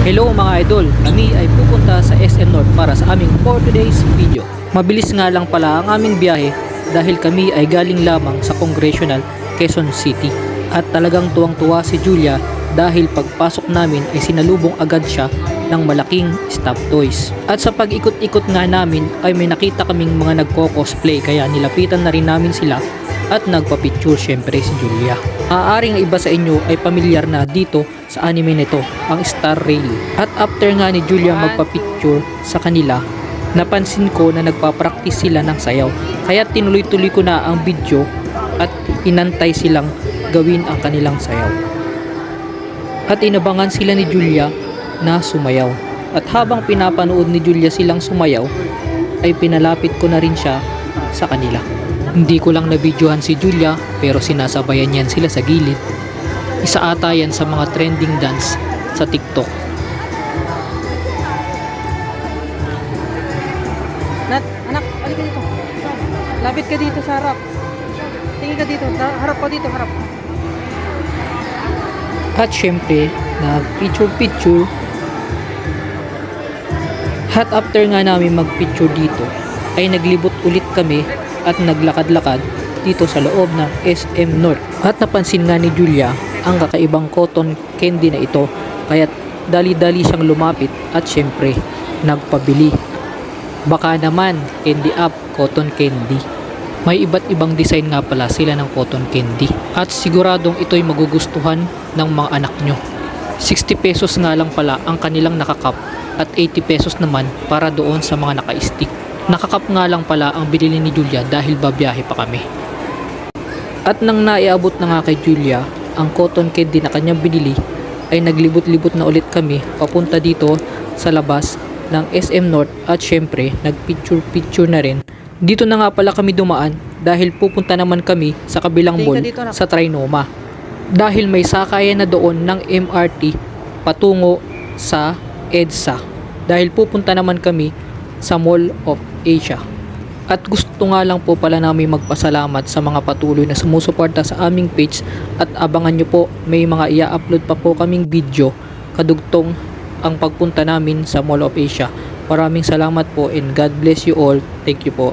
Hello mga idol, kami ay pupunta sa SM North para sa aming for today's video. Mabilis nga lang pala ang aming biyahe dahil kami ay galing lamang sa Congressional, Quezon City. At talagang tuwang-tuwa si Julia dahil pagpasok namin ay sinalubong agad siya ng malaking stop toys. At sa pag-ikot-ikot nga namin ay may nakita kaming mga nagko-cosplay kaya nilapitan na rin namin sila at nagpa-picture syempre si Julia. Aaring iba sa inyo ay pamilyar na dito sa anime nito, ang Star Rail. At after nga ni Julia magpa-picture sa kanila, napansin ko na nagpa-practice sila ng sayaw. Kaya tinuloy-tuloy ko na ang video at inantay silang gawin ang kanilang sayaw. At inabangan sila ni Julia na sumayaw. At habang pinapanood ni Julia silang sumayaw, ay pinalapit ko na rin siya sa kanila. Hindi ko lang nabidyohan si Julia pero sinasabayan yan sila sa gilid. Isa ata yan sa mga trending dance sa TikTok. Nat, anak, balik ka dito. Lapit ka dito sa harap. Tingin ka dito, harap ka dito, harap. At syempre, nag-picture-picture. At after nga namin mag-picture dito, ay naglibot ulit kami at naglakad-lakad dito sa loob ng SM North. At napansin nga ni Julia ang kakaibang cotton candy na ito, kaya dali-dali siyang lumapit at syempre nagpabili. Baka naman candy up, cotton candy. May iba't ibang design nga pala sila ng cotton candy at siguradong ito'y magugustuhan ng mga anak nyo. 60 pesos nga lang pala ang kanilang nakakap at 80 pesos naman para doon sa mga naka-stick. Nakakap nga lang pala ang binili ni Julia dahil babiyahe pa kami. At nang naiabot na nga kay Julia ang cotton candy na kanyang binili, ay naglibot-libot na ulit kami papunta dito sa labas ng SM North at syempre nagpicture-picture na rin. Dito na nga pala kami dumaan dahil pupunta naman kami sa kabilang mall sa Trinoma. Dahil may sakayan na doon ng MRT patungo sa EDSA. Dahil pupunta naman kami sa Mall of Asia. At gusto nga lang po pala namin magpasalamat sa mga patuloy na sumusuporta sa aming page at abangan nyo po, may mga i-upload pa po kaming video kadugtong ang pagpunta namin sa Mall of Asia. Maraming salamat po and God bless you all. Thank you po.